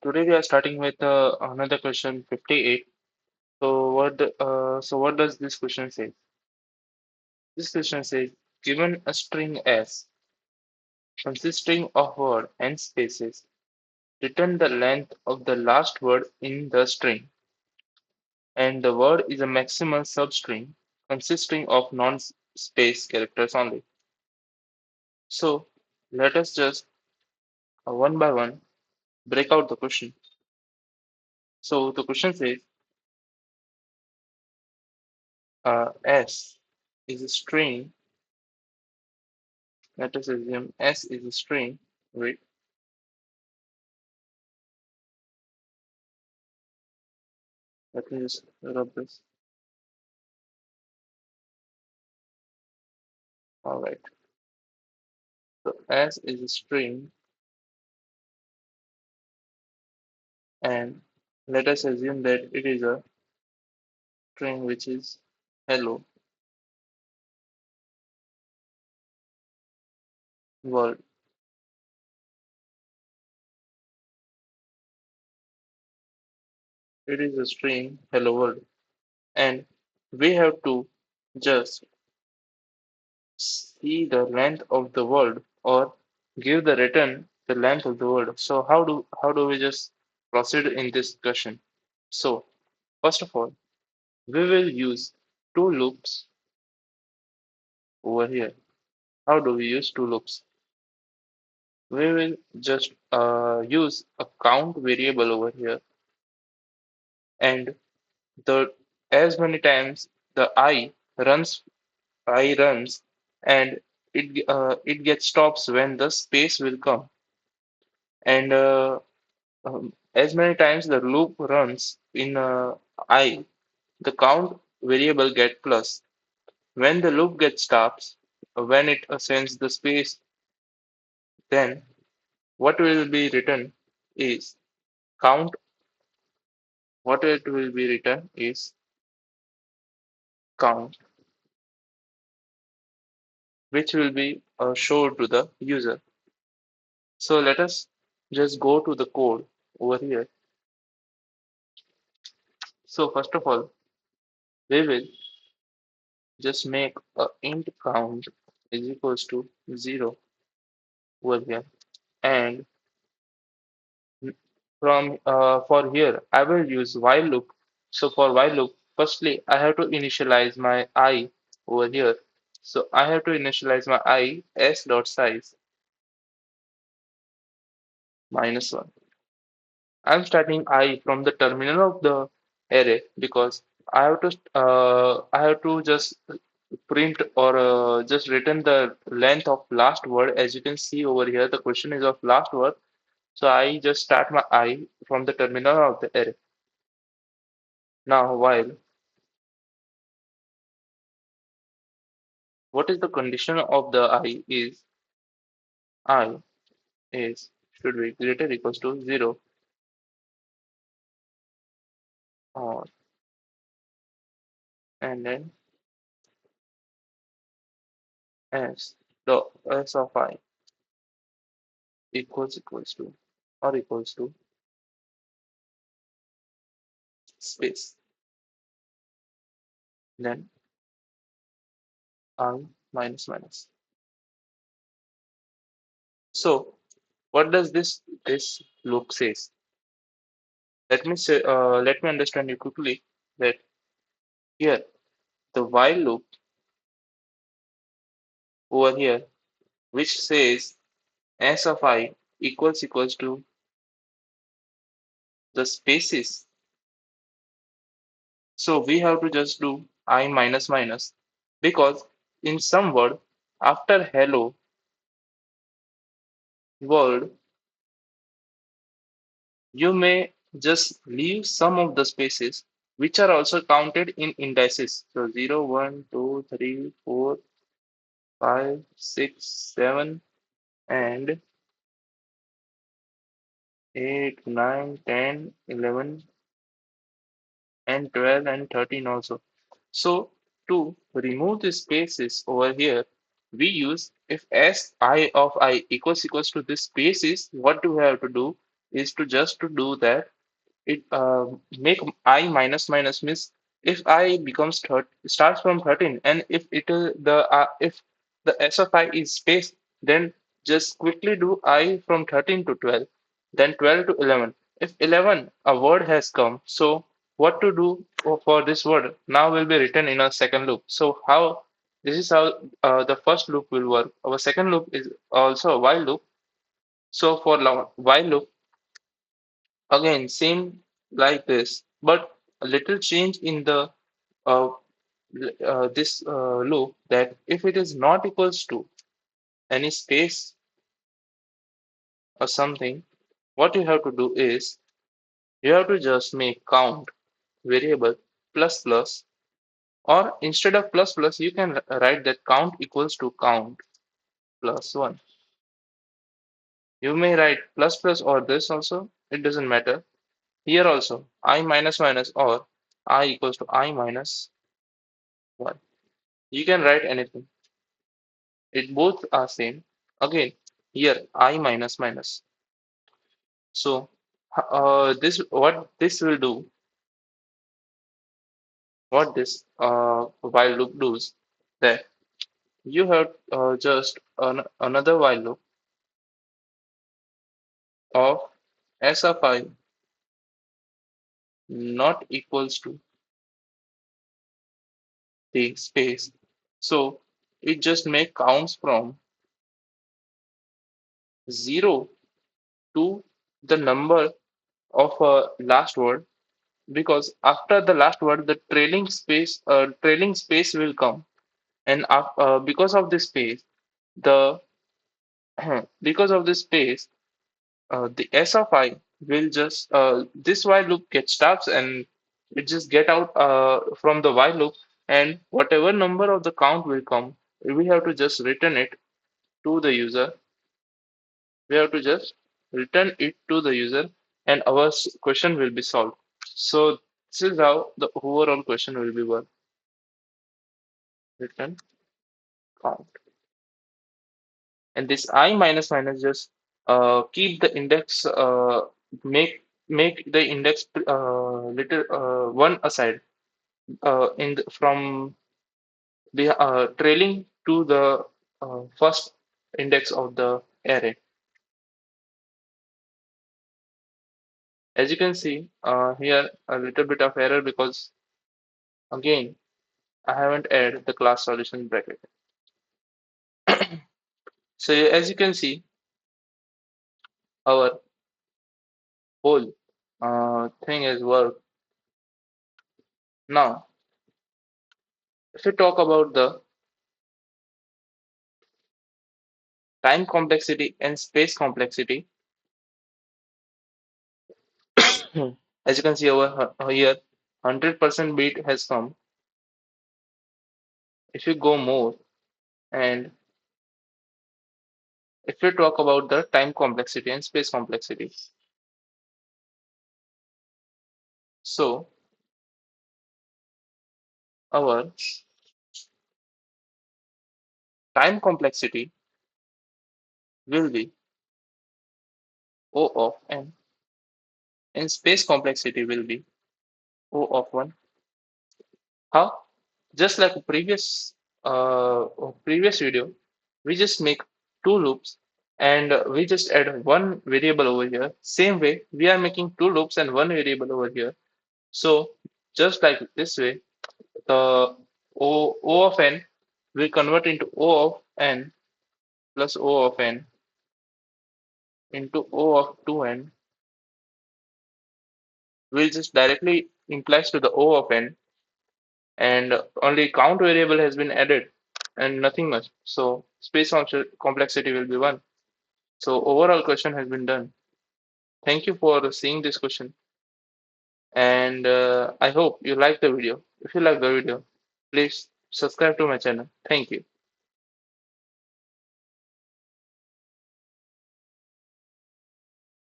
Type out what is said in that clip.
Today we are starting with another question 58. So what does this question say? This question says, given a string S consisting of word and spaces, return the length of the last word in the string, and the word is a maximal substring consisting of non-space characters only. So let us just one by one break out the question. So the question says, S is a string. Let us assume S is a string, right? Let me just rub this. All right. So S is a string, and let us assume that it is a string which is hello world. It is a string hello world, and we have to just see the length of the word or give the return the length of the word. So how do we just proceed in this question? So first of all, we will use two loops over here. How do we use two loops? We will just use a count variable over here, and the as many times the I runs, and it gets stops when the space will come, and as many times the loop runs in I, the count variable get plus. When the loop gets stops, when it assigns the space, then what will be written is count. What it will be written is count, which will be showed to the user. So let us just go to the code over here. So first of all, we will just make a int count is equals to 0 over here, and from for here I will use while loop. So for while loop, firstly I have to initialize my I over here. So I have to initialize my I s dot size -1. I'm starting I from the terminal of the array because I have to just print or just return the length of last word. As you can see over here, the question is of last word. So I just start my I from the terminal of the array. Now while what is the condition of the I is should be greater equals to 0 or and then s the s of I equals to or equals to space, then I minus minus. So what does this loop says? Let me understand you quickly that here the while loop over here which says s of I equals to the spaces. So we have to just do I minus minus because in some word after hello world you may just leave some of the spaces which are also counted in indices. So 0, 1, 2, 3, 4, 5, 6, 7, and 8, 9, 10, 11, and 12 and 13 also. So to remove the spaces over here, we use if si of I equals to this spaces, what do we have to do? is to just to do that. It make I minus minus means if I becomes starts from 13, and if it is if the s of I is space, then just quickly do I from 13 to 12, then 12 to 11. If 11 a word has come, so what to do for this word now will be written in a second loop. So how this is how the first loop will work. Our second loop is also a while loop. So for while loop, again, same like this, but a little change in the uh, this loop, that if it is not equals to any space or something, what you have to do is you have to just make count variable plus plus, or instead of plus plus, you can write that count equals to count plus one. You may write plus plus or this also, it doesn't matter. Here also, I minus minus or I equals to I minus one. You can write anything. It both are same. Again, here I minus minus. So this what this will do, what this while loop does, that you have just another while loop of s of I not equals to the space. So it just make counts from 0 to the number of a last word, because after the last word the trailing space will come, and because of this space the because of this space the s of I will just this while loop get stops, and it just get out from the while loop, and whatever number of the count will come, we have to just return it to the user. We have to just return it to the user, and our question will be solved. So this is how the overall question will be work. Return count, and this I minus minus just keep the index make the index little one aside from the trailing to the first index of the array. As you can see here, a little bit of error because again I haven't added the class solution bracket. So as you can see, our whole thing is work. Now, if we talk about the time complexity and space complexity, as you can see over here, 100% beat has come. If you go more, and if we talk about the time complexity and space complexity, so our time complexity will be O of n, and space complexity will be O of 1. How? Just like previous video, we just make two loops, and we just add one variable over here. Same way, we are making two loops and one variable over here. So just like this way, the O of n will convert into O of n plus O of n into O of 2n will just directly implies to the O of n, and only count variable has been added and nothing much. So space complexity will be 1. So overall question has been done. Thank you for seeing this question, and I hope you like the video. If you like the video, please subscribe to my channel. Thank you.